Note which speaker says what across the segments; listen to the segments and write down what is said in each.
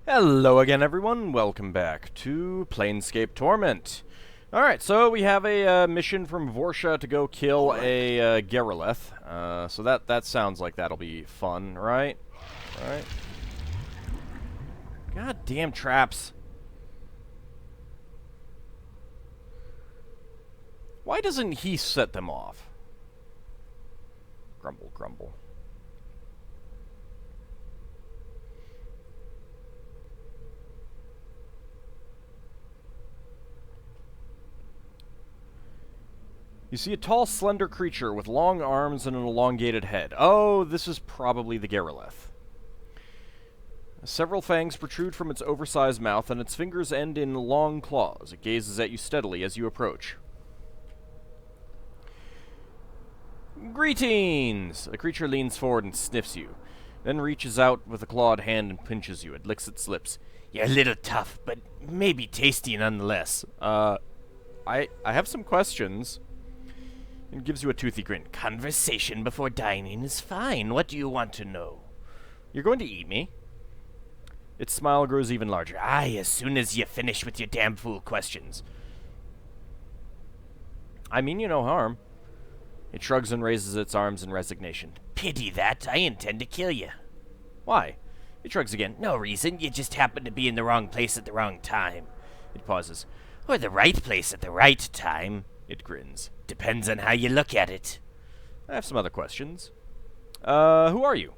Speaker 1: Hello again, everyone. Welcome back to Planescape Torment. Alright, so we have a mission from Vorsha to go kill a Geralith. So that sounds like that'll be fun, right? Alright. God damn traps. Why doesn't he set them off? Grumble, grumble. You see a tall, slender creature with long arms and an elongated head. Oh, this is probably the Geralith. Several fangs protrude from its oversized mouth, and its fingers end in long claws. It gazes at you steadily as you approach. Greetings! The creature leans forward and sniffs you, then reaches out with a clawed hand and pinches you. It licks its lips. You're a little tough, but maybe tasty nonetheless. I have some questions. And gives you a toothy grin. Conversation before dining is fine. What do you want to know? You're going to eat me? Its smile grows even larger. Aye, as soon as you finish with your damn fool questions. I mean you no harm. It shrugs and raises its arms in resignation. Pity that. I intend to kill you. Why? It shrugs again. No reason. You just happen to be in the wrong place at the wrong time. It pauses. Or the right place at the right time. It grins. Depends on how you look at it. I have some other questions. Who are you?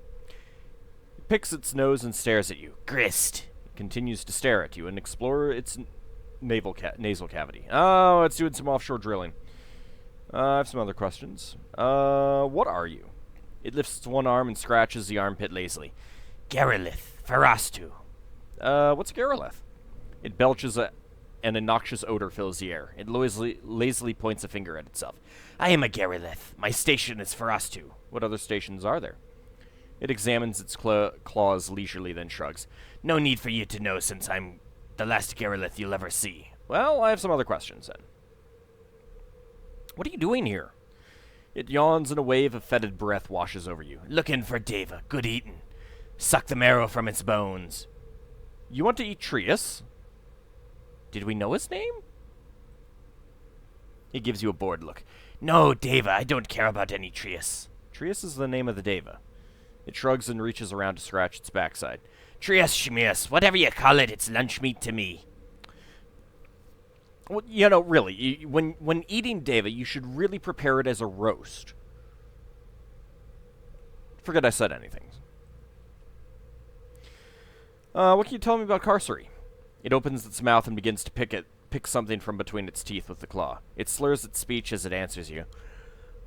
Speaker 1: It picks its nose and stares at you. Grist. It continues to stare at you and explore its nasal cavity. Oh, it's doing some offshore drilling. I have some other questions. What are you? It lifts its one arm and scratches the armpit lazily. Geralith. Farastu. What's a Geralith? It belches and a noxious odor fills the air. It lazily points a finger at itself. I am a Geralith. My station is Farastu. What other stations are there? It examines its claws leisurely, then shrugs. No need for you to know, since I'm the last Geralith you'll ever see. Well, I have some other questions, then. What are you doing here? It yawns and a wave of fetid breath washes over you. Looking for Deva. Good eatin'. Suck the marrow from its bones. You want to eat Trius? Did we know his name? He gives you a bored look. No, Deva, I don't care about any Trius. Trius is the name of the Deva. It shrugs and reaches around to scratch its backside. Trius Shmius, whatever you call it, it's lunch meat to me. Well, you know, really, when eating Deva, you should really prepare it as a roast. Forget I said anything. What can you tell me about Carcery? It opens its mouth and begins to pick something from between its teeth with the claw. It slurs its speech as it answers you.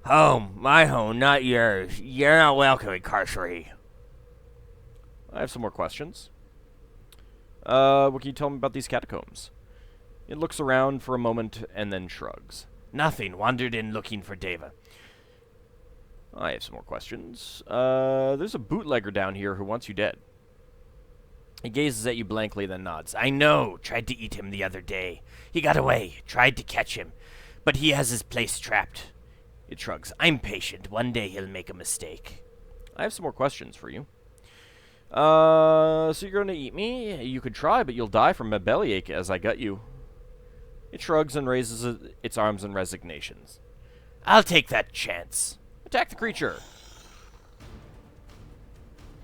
Speaker 1: Home, my home, not yours. You're not welcome in Carcery. I have some more questions. What can you tell me about these catacombs? It looks around for a moment and then shrugs. Nothing. Wandered in looking for Deva. I have some more questions. There's a bootlegger down here who wants you dead. He gazes at you blankly, then nods. I know. Tried to eat him the other day. He got away. Tried to catch him. But he has his place trapped. It shrugs. I'm patient. One day he'll make a mistake. I have some more questions for you. So you're going to eat me? You could try, but you'll die from a bellyache as I gut you. It shrugs and raises its arms in resignation. I'll take that chance. Attack the creature.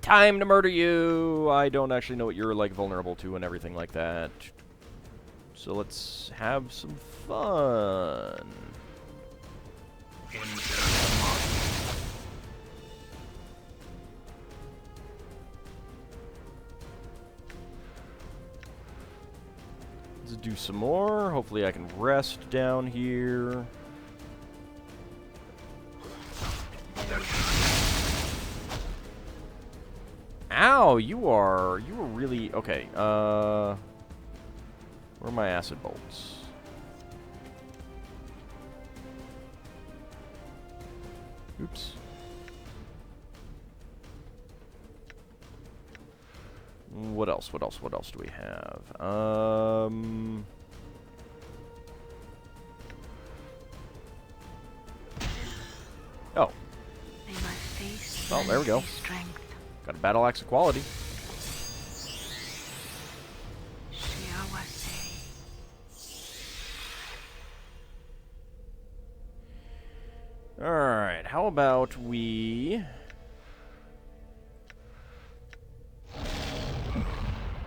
Speaker 1: Time to murder you! I don't actually know what you're, like, vulnerable to and everything like that. So let's have some fun. Let's do some more. Hopefully I can rest down here. Ow, you were really, okay, where are my acid bolts? Oops. What else do we have? Oh. Oh, there we go. Got a battle axe of quality. how about we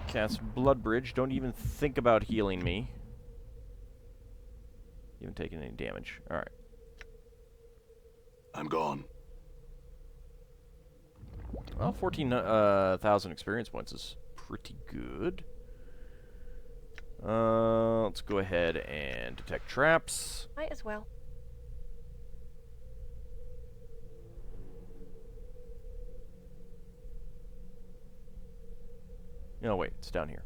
Speaker 1: cast Blood Bridge. Don't even think about healing me. You haven't taken any damage. Alright.
Speaker 2: I'm gone.
Speaker 1: Well, 14,000 experience points is pretty good. Let's go ahead and detect traps.
Speaker 3: Might as well.
Speaker 1: No, wait, it's down here.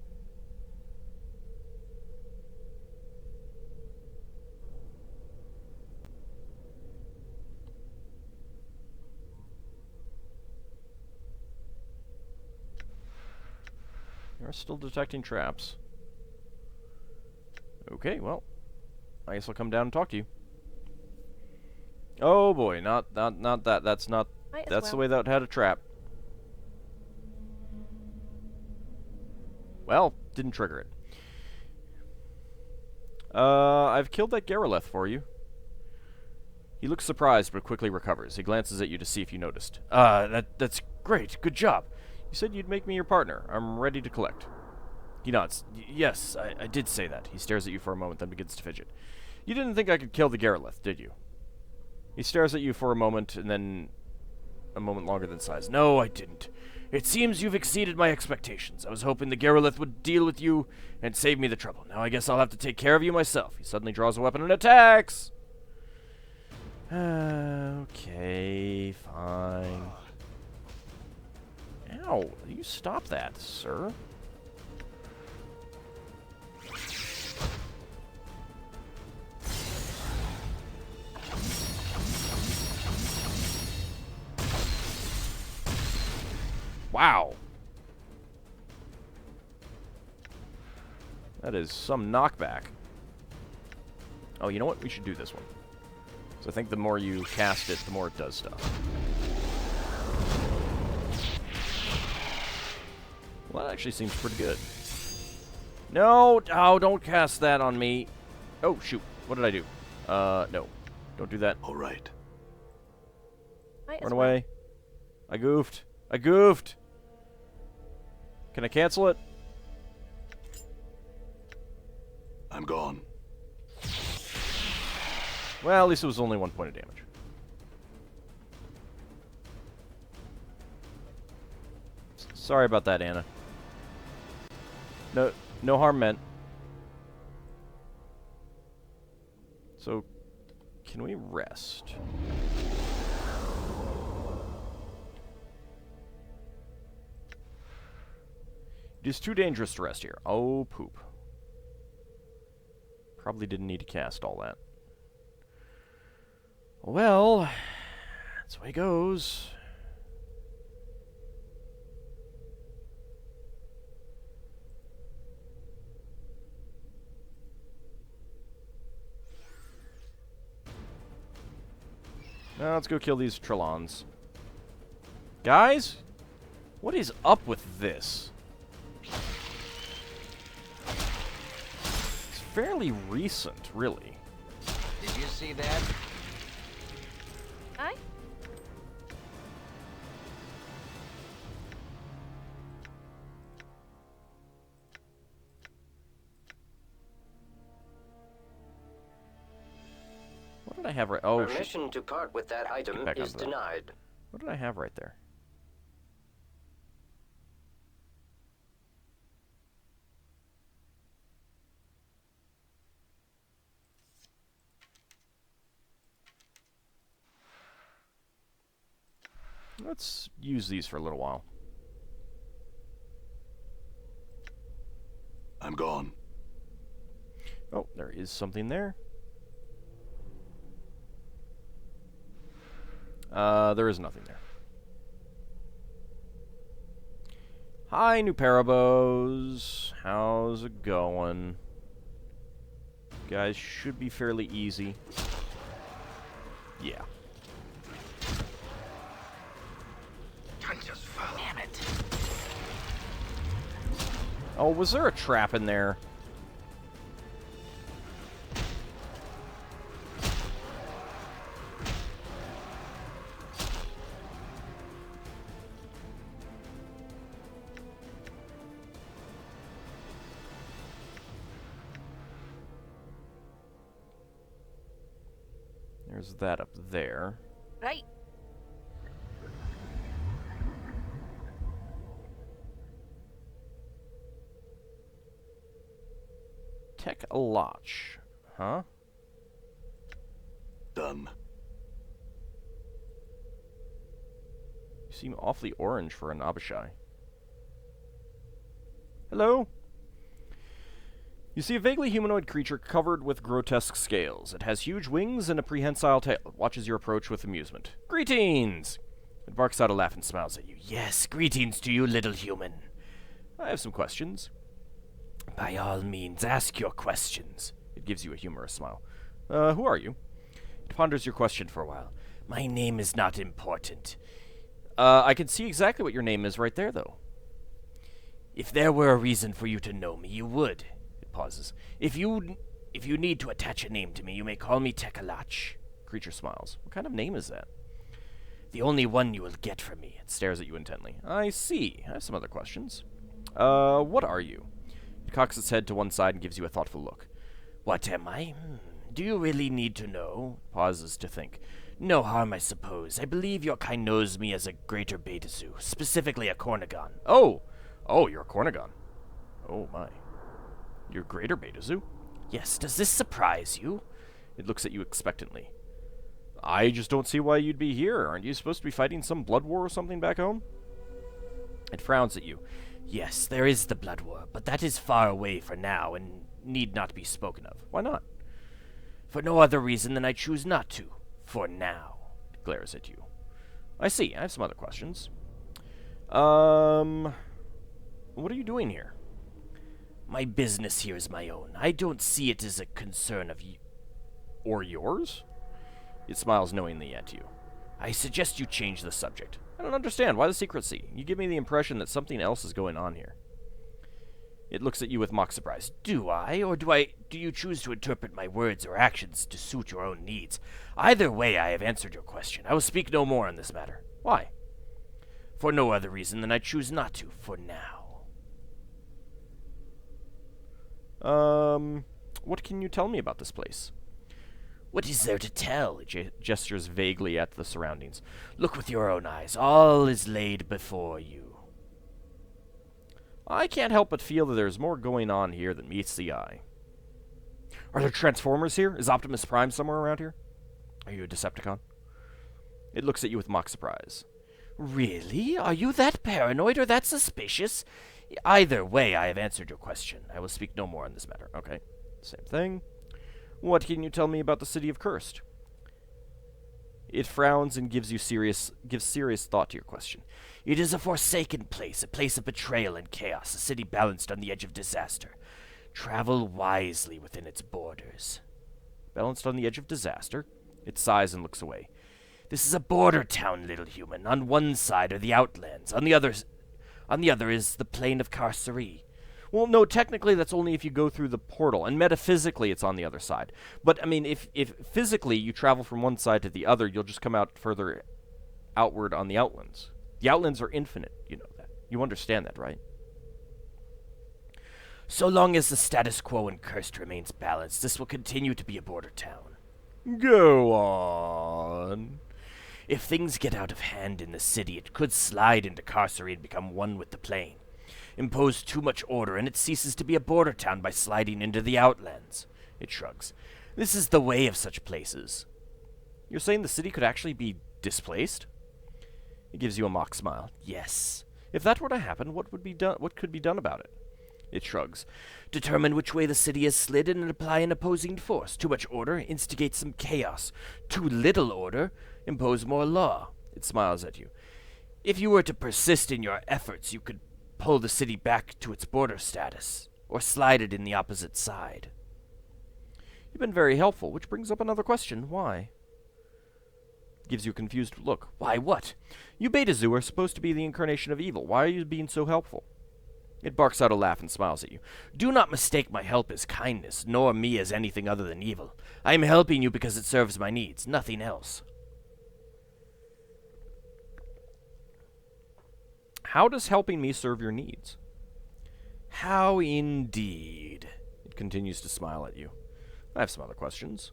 Speaker 1: You're still detecting traps. Okay, well, I guess I'll come down and talk to you. Oh boy, not that. That's not. That's the way that had a trap. Well, didn't trigger it. I've killed that Geralith for you. He looks surprised, but quickly recovers. He glances at you to see if you noticed. That's great. Good job. You said you'd make me your partner. I'm ready to collect. He nods. Yes, I did say that. He stares at you for a moment, then begins to fidget. You didn't think I could kill the Geralith, did you? He stares at you for a moment, and then a moment longer than sighs. No, I didn't. It seems you've exceeded my expectations. I was hoping the Geralith would deal with you and save me the trouble. Now I guess I'll have to take care of you myself. He suddenly draws a weapon and attacks! Okay, fine. Ow, you stop that, sir. Wow. That is some knockback. Oh, you know what? We should do this one. So I think the more you cast it, the more it does stuff. Well, that actually seems pretty good. No! Oh, don't cast that on me. Oh, shoot. What did I do? No. Don't do that.
Speaker 2: All right.
Speaker 1: Run away. I goofed. I goofed! Can I cancel it?
Speaker 2: I'm gone.
Speaker 1: Well, at least it was only 1 point of damage. Sorry about that, Anna. No harm meant. So, can we rest? It is too dangerous to rest here. Oh, poop. Probably didn't need to cast all that. Well, that's the way it goes. Now let's go kill these Trillons. Guys, what is up with this? It's fairly recent, really.
Speaker 4: Did you see that?
Speaker 3: Aye?
Speaker 1: What did I have right? Oh,
Speaker 4: Permission to part with that item is denied.
Speaker 1: What did I have right there? Let's use these for a little while.
Speaker 2: I'm gone.
Speaker 1: Oh, there is something there. There is nothing there. Hi, new Parabos. How's it going? Guys, should be fairly easy. Yeah.
Speaker 4: Damn it.
Speaker 1: Oh, was there a trap in there? There's that up there.
Speaker 3: Right.
Speaker 1: Techatch. Huh?
Speaker 2: Done.
Speaker 1: You seem awfully orange for an Abishai. Hello? You see a vaguely humanoid creature covered with grotesque scales. It has huge wings and a prehensile tail. It watches your approach with amusement. Greetings! It barks out a laugh and smiles at you. Yes, greetings to you, little human. I have some questions. By all means, ask your questions. It gives you a humorous smile. Who are you? It ponders your question for a while. My name is not important. I can see exactly what your name is right there, though. If there were a reason for you to know me, you would. It pauses. If you need to attach a name to me, you may call me Techatch. Creature smiles. What kind of name is that? The only one you will get from me. It stares at you intently. I see. I have some other questions. What are you? It cocks its head to one side and gives you a thoughtful look. What am I? Do you really need to know? Pauses to think. No harm, I suppose. I believe your kind knows me as a greater Beta Zoo, specifically a Cornagon. Oh, you're a Cornagon. Oh, my. You're greater Beta Zoo? Yes, does this surprise you? It looks at you expectantly. I just don't see why you'd be here. Aren't you supposed to be fighting some blood war or something back home? It frowns at you. Yes, there is the blood war, but that is far away for now and need not be spoken of. Why not? For no other reason than I choose not to. For now. It glares at you. I see. I have some other questions. What are you doing here? My business here is my own. I don't see it as a concern of you. Or yours? It smiles knowingly at you. I suggest you change the subject. I don't understand. Why the secrecy? You give me the impression that something else is going on here. It looks at you with mock surprise. Do I? Or do you choose to interpret my words or actions to suit your own needs? Either way, I have answered your question. I will speak no more on this matter. Why? For no other reason than I choose not to, for now. What can you tell me about this place? What is there to tell? It gestures vaguely at the surroundings. Look with your own eyes. All is laid before you. I can't help but feel that there's more going on here than meets the eye. Are there Transformers here? Is Optimus Prime somewhere around here? Are you a Decepticon? It looks at you with mock surprise. Really? Are you that paranoid or that suspicious? Either way, I have answered your question. I will speak no more on this matter. Okay, same thing. What can you tell me about the city of Cursed? It frowns and gives serious thought to your question. It is a forsaken place, a place of betrayal and chaos, a city balanced on the edge of disaster. Travel wisely within its borders. Balanced on the edge of disaster? It sighs and looks away. This is a border town, little human. On one side are the Outlands. On the other is the plain of Carcerie. Well, no, technically that's only if you go through the portal, and metaphysically it's on the other side. But, I mean, if physically you travel from one side to the other, you'll just come out further outward on the Outlands. The Outlands are infinite, you know that. You understand that, right? So long as the status quo in Cursed remains balanced, this will continue to be a border town. Go on. If things get out of hand in the city, it could slide into Carcerie and become one with the plain. Impose too much order, and it ceases to be a border town by sliding into the Outlands. It shrugs. This is the way of such places. You're saying the city could actually be displaced? It gives you a mock smile. Yes. If that were to happen, what could be done about it? It shrugs. Determine which way the city has slid and apply an opposing force. Too much order, instigate some chaos. Too little order, impose more law. It smiles at you. If you were to persist in your efforts, you could pull the city back to its border status, or slide it in the opposite side. You've been very helpful, which brings up another question. Why? Gives you a confused look. Why what? You Beta Zoo are supposed to be the incarnation of evil. Why are you being so helpful? It barks out a laugh and smiles at you. Do not mistake my help as kindness, nor me as anything other than evil. I am helping you because it serves my needs, nothing else. How does helping me serve your needs? How indeed. It continues to smile at you. I have some other questions.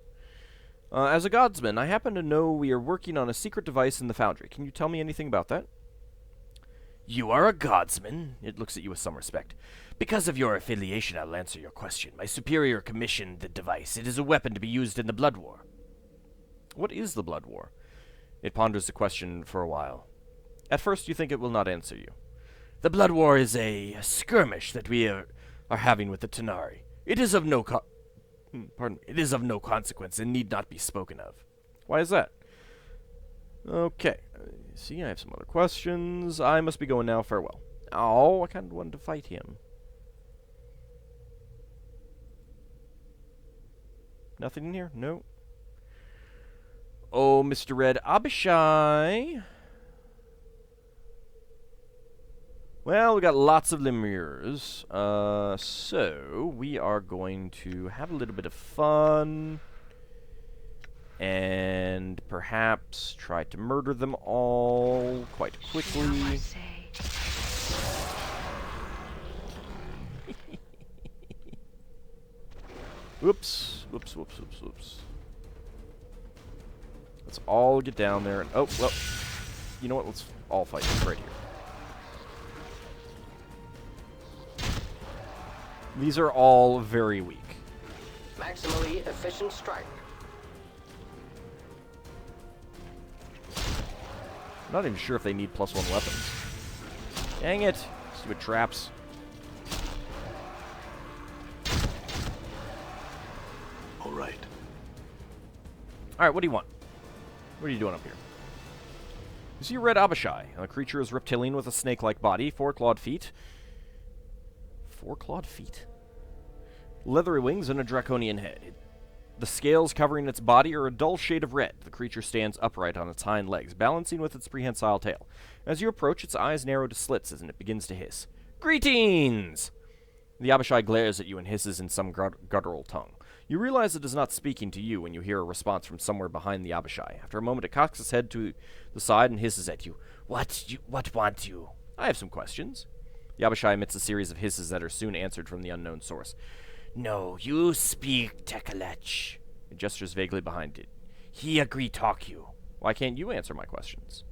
Speaker 1: As a godsman, I happen to know we are working on a secret device in the foundry. Can you tell me anything about that? You are a godsman? It looks at you with some respect. Because of your affiliation, I'll answer your question. My superior commissioned the device. It is a weapon to be used in the Blood War. What is the Blood War? It ponders the question for a while. At first, you think it will not answer you. The Blood War is a skirmish that we are having with the Tanari. It is of no It is of no consequence and need not be spoken of. Why is that? Okay. See, I have some other questions. I must be going now. Farewell. Oh, I kind of wanted to fight him. Nothing in here? No. Oh, Mr. Red Abishai. Well, we got lots of lemurs. So we are going to have a little bit of fun. And perhaps try to murder them all quite quickly. Whoops. Whoops, whoops, whoops, whoops. Let's all get down there and... Oh, well. You know what? Let's all fight right here. These are all very weak.
Speaker 4: Maximally efficient strike.
Speaker 1: I'm not even sure if they need +1 weapons. Dang it. Stupid traps.
Speaker 2: All right.
Speaker 1: Alright, what do you want? What are you doing up here? You see a red Abishai. The creature is reptilian with a snake-like body, 4 clawed feet. 4 clawed feet? Leathery wings and a draconian head. The scales covering its body are a dull shade of red. The creature stands upright on its hind legs, balancing with its prehensile tail. As you approach, its eyes narrow to slits as it begins to hiss. Greetings! The Abishai glares at you and hisses in some guttural tongue. You realize it is not speaking to you when you hear a response from somewhere behind the Abishai. After a moment, it cocks its head to the side and hisses at you. What want you? I have some questions. The Abishai emits a series of hisses that are soon answered from the unknown source. No, you speak Techatch. It gestures vaguely behind it. He agree talk you. Why can't you answer my questions?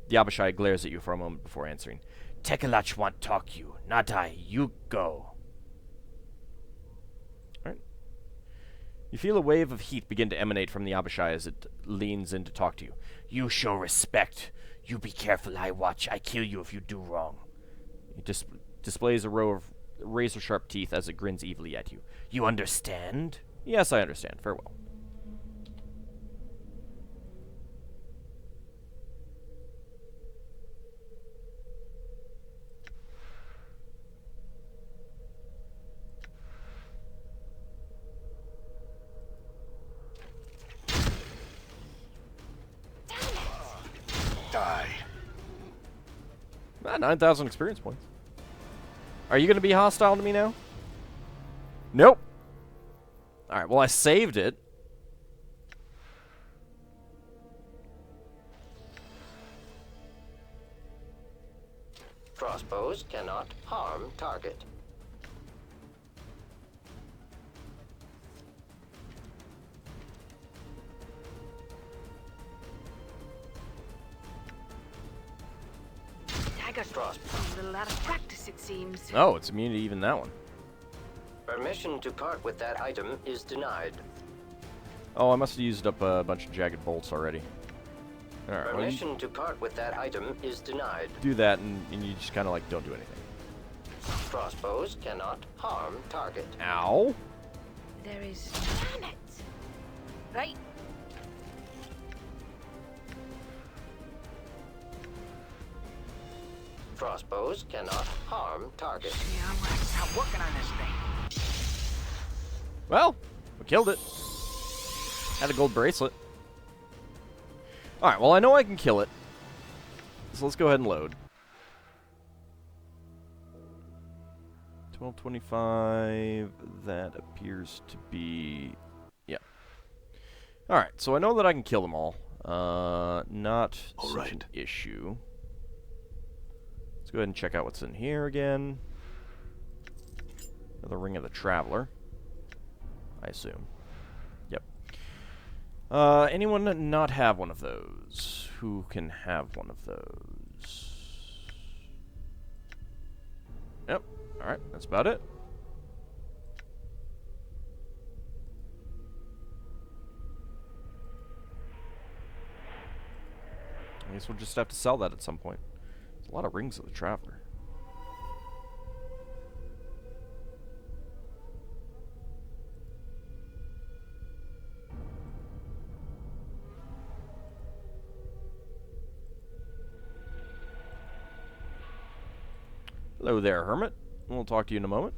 Speaker 1: The Abishai glares at you for a moment before answering. Techatch want talk you, not I. You go. Alright. You feel a wave of heat begin to emanate from the Abishai as it leans in to talk to you. You show respect. You be careful, I watch. I kill you if you do wrong. It displays a row of razor-sharp teeth as it grins evilly at you. You understand? Yes, I understand. Farewell.
Speaker 2: Die.
Speaker 1: 9,000 experience points. Are you going to be hostile to me now? Nope. Alright, well, I saved it.
Speaker 4: Crossbows cannot harm target.
Speaker 3: A little out of practice, it seems.
Speaker 1: Oh, it's immune to even that one.
Speaker 4: Permission to part with that item is denied.
Speaker 1: Oh, I must have used up a bunch of jagged bolts already. Alright, well,
Speaker 4: Permission to part with that item is denied.
Speaker 1: do that, and you just kind of like don't do anything.
Speaker 4: Crossbows cannot harm target.
Speaker 1: Ow.
Speaker 3: There is... Damn it! Right.
Speaker 4: Crossbows cannot harm target.
Speaker 3: Yeah, I'm gonna start working on this thing.
Speaker 1: Well, we killed it. Had a gold bracelet. Alright, well, I know I can kill it. So let's go ahead and load. 1225. That appears to be... Yeah. Alright, so I know that I can kill them all. Not such an issue. Let's go ahead and check out what's in here again. Another Ring of the Traveler, I assume. Anyone not have one of those? Who can have one of those? Yep. Alright, that's about it. I guess we'll just have to sell that at some point. There's a lot of rings of the Traveler. Hello there, Hermit. We'll talk to you in a moment.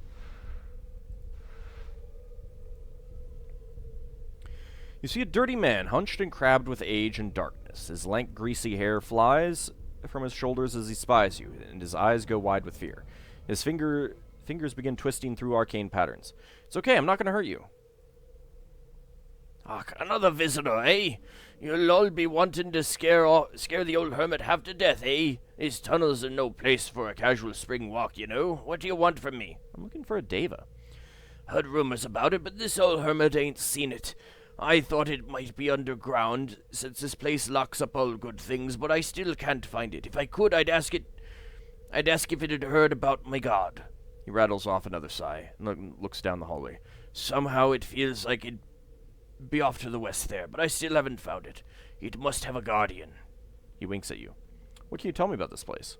Speaker 1: You see a dirty man, hunched and crabbed with age and darkness. His lank, greasy hair flies from his shoulders as he spies you, and his eyes go wide with fear. His fingers begin twisting through arcane patterns. It's okay, I'm not going to hurt you.
Speaker 5: Ah, another visitor, eh? You'll all be wanting to scare the old hermit half to death, eh? These tunnels are no place for a casual spring walk, you know. What do you want from me?
Speaker 1: I'm looking for a Deva.
Speaker 5: Heard rumors about it, but this old hermit ain't seen it. I thought it might be underground, since this place locks up all good things, but I still can't find it. If I could, I'd ask if it had heard about my god.
Speaker 1: He rattles off another sigh and looks down the hallway.
Speaker 5: Somehow it feels like it'd be off to the west there, but I still haven't found it. It must have a guardian.
Speaker 1: He winks at you. What can you tell me about this place?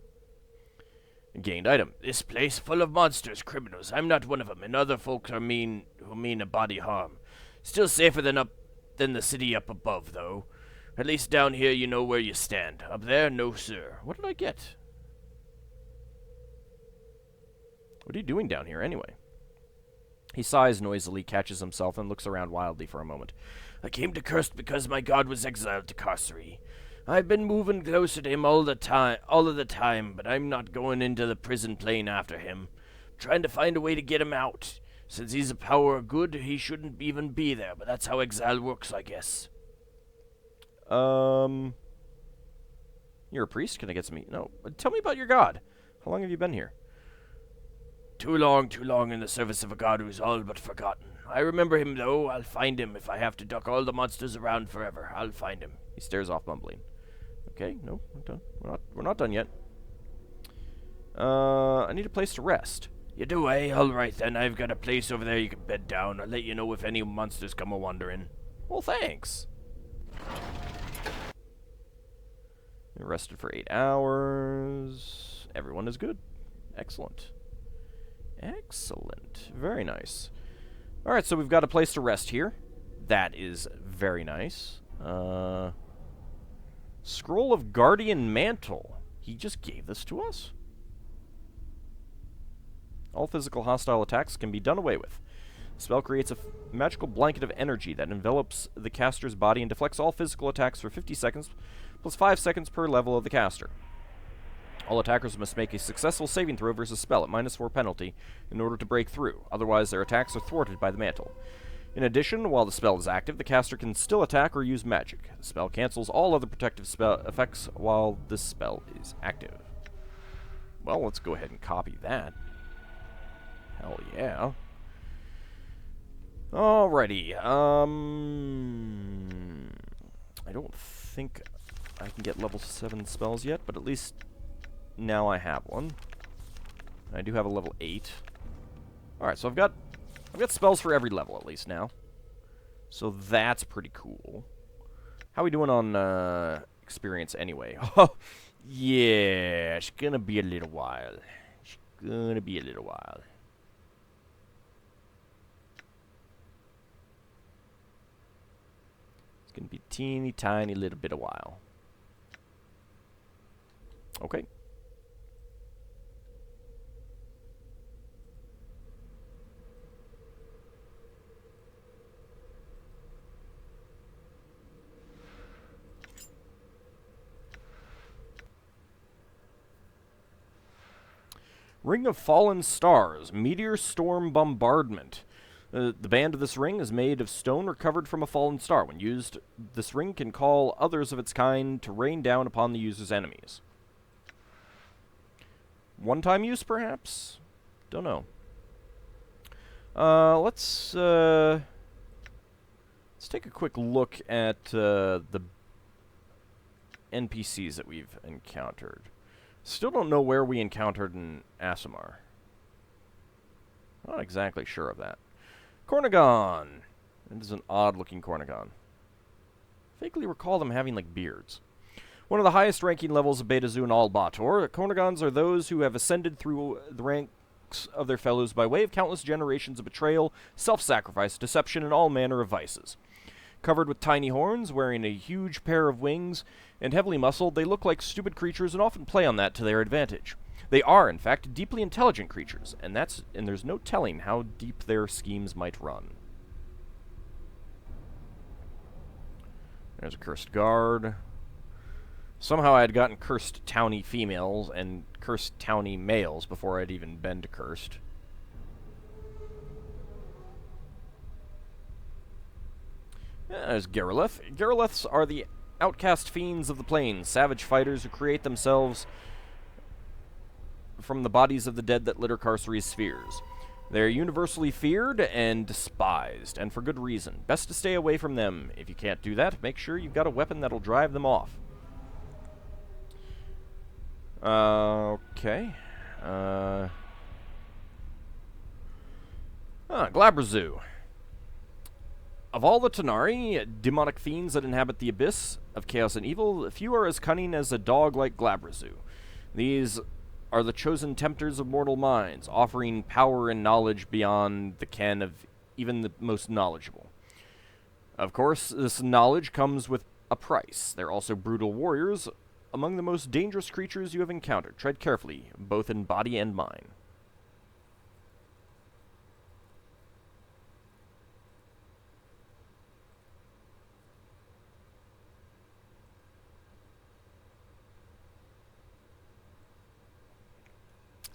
Speaker 5: Gained item. This place full of monsters, criminals. I'm not one of them, and other folks are mean who mean a body harm. Still safer than the city up above, though. At least down here you know where you stand. Up there, no sir.
Speaker 1: What did I get? What are you doing down here, anyway? He sighs noisily, catches himself, and looks around wildly for a moment.
Speaker 5: I came to Cursed because my god was exiled to Carcery. I've been moving closer to him all of the time, but I'm not going into the prison plane after him. I'm trying to find a way to get him out. Since he's a power of good, he shouldn't even be there, but that's how exile works, I guess.
Speaker 1: You're a priest? Can I get some meat? No. Tell me about your god. How long have you been here?
Speaker 5: Too long in the service of a god who's all but forgotten. I remember him, though. I'll find him if I have to duck all the monsters around forever. I'll find him.
Speaker 1: He stares off, mumbling. Okay, no, we're done. We're not done yet. I need a place to rest.
Speaker 5: You do, eh? All right, then. I've got a place over there you can bed down. I'll let you know if any monsters come a-wandering.
Speaker 1: Well, thanks. Been rested for 8 hours. Everyone is good. Excellent. Excellent. Very nice. Alright, so we've got a place to rest here. That is very nice. Scroll of Guardian Mantle. He just gave this to us? All physical hostile attacks can be done away with. The spell creates a magical blanket of energy that envelops the caster's body and deflects all physical attacks for 50 seconds, plus 5 seconds per level of the caster. All attackers must make a successful saving throw versus spell at -4 penalty in order to break through, otherwise their attacks are thwarted by the mantle. In addition, while the spell is active, the caster can still attack or use magic. The spell cancels all other protective spell effects while this spell is active. Well, let's go ahead and copy that. Hell yeah. Alrighty, I don't think I can get level 7 spells yet, but at least now I have one. I do have a level 8. Alright, so I've got spells for every level at least now. So that's pretty cool. How are we doing on experience anyway? Oh, yeah, it's gonna be a little while. It's gonna be a little while. It's gonna be a teeny tiny little bit of while. Okay. Ring of Fallen Stars, Meteor Storm Bombardment. The band of this ring is made of stone recovered from a fallen star. When used, this ring can call others of its kind to rain down upon the user's enemies. One-time use, perhaps? Don't know. Let's Let's take a quick look at the NPCs that we've encountered. Still don't know where we encountered an Aasimar. Not exactly sure of that. Cornigon. It is an odd-looking Cornigon. Vaguely recall them having, like, beards. One of the highest ranking levels of Beta Zoo in all Bator, Cornigons are those who have ascended through the ranks of their fellows by way of countless generations of betrayal, self-sacrifice, deception, and all manner of vices. Covered with tiny horns, wearing a huge pair of wings, and heavily muscled, they look like stupid creatures and often play on that to their advantage. They are, in fact, deeply intelligent creatures, and there's no telling how deep their schemes might run. There's a cursed guard. Somehow I had gotten cursed townie females and cursed townie males before I'd even been to cursed. There's Geralith. Geraliths are the outcast fiends of the plains, savage fighters who create themselves from the bodies of the dead that litter Carcery's spheres. They are universally feared and despised, and for good reason. Best to stay away from them. If you can't do that, make sure you've got a weapon that'll drive them off. Okay. Glabrazu. Of all the Tanari, demonic fiends that inhabit the abyss of chaos and evil, few are as cunning as a dog like Glabrazu. These are the chosen tempters of mortal minds, offering power and knowledge beyond the ken of even the most knowledgeable. Of course, this knowledge comes with a price. They're also brutal warriors, among the most dangerous creatures you have encountered. Tread carefully, both in body and mind.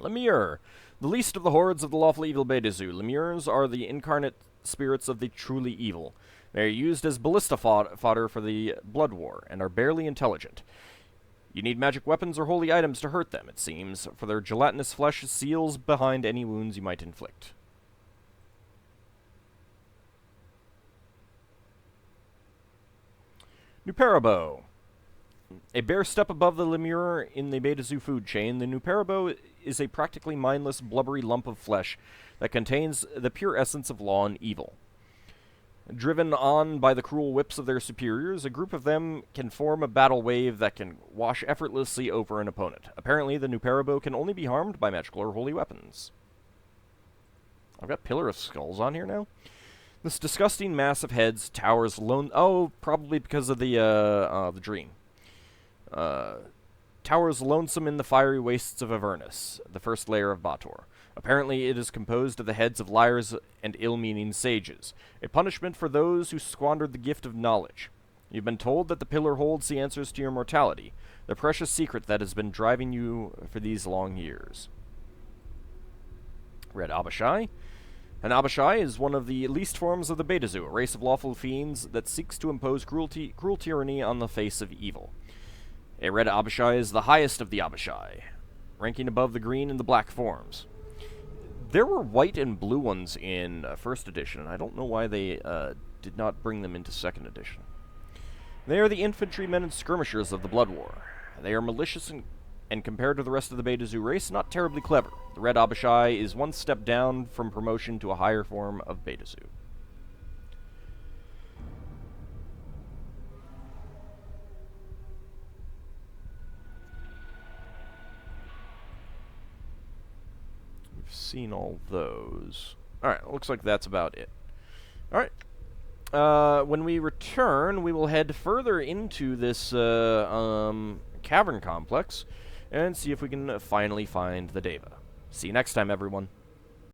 Speaker 1: Lemure. The least of the hordes of the lawful evil Beta Zoo. Lemures are the incarnate spirits of the truly evil. They are used as ballista fodder for the Blood War, and are barely intelligent. You need magic weapons or holy items to hurt them, it seems, for their gelatinous flesh seals behind any wounds you might inflict. Nuperabo. A bare step above the lemure in the Beta Zoo food chain, the Nuperabo is a practically mindless, blubbery lump of flesh that contains the pure essence of law and evil. Driven on by the cruel whips of their superiors, a group of them can form a battle wave that can wash effortlessly over an opponent. Apparently, the Nuperabo can only be harmed by magical or holy weapons. I've got Pillar of Skulls on here now. This disgusting mass of heads towers lone... Oh, probably because of the dream. Towers lonesome in the fiery wastes of Avernus, the first layer of Bator. Apparently it is composed of the heads of liars and ill-meaning sages, a punishment for those who squandered the gift of knowledge. You've been told that the pillar holds the answers to your mortality, the precious secret that has been driving you for these long years. Red Abishai. An Abishai is one of the least forms of the Beta Zoo, a race of lawful fiends that seeks to impose cruel tyranny on the face of evil. A red Abishai is the highest of the Abishai, ranking above the green and the black forms. There were white and blue ones in first edition, and I don't know why they did not bring them into second edition. They are the infantrymen and skirmishers of the Blood War. They are malicious and compared to the rest of the Beta Zoo race, not terribly clever. The red Abishai is one step down from promotion to a higher form of Beta Zoo. Seen all those. Alright, looks like that's about it. Alright. When we return, we will head further into this cavern complex and see if we can finally find the Deva. See you next time, everyone.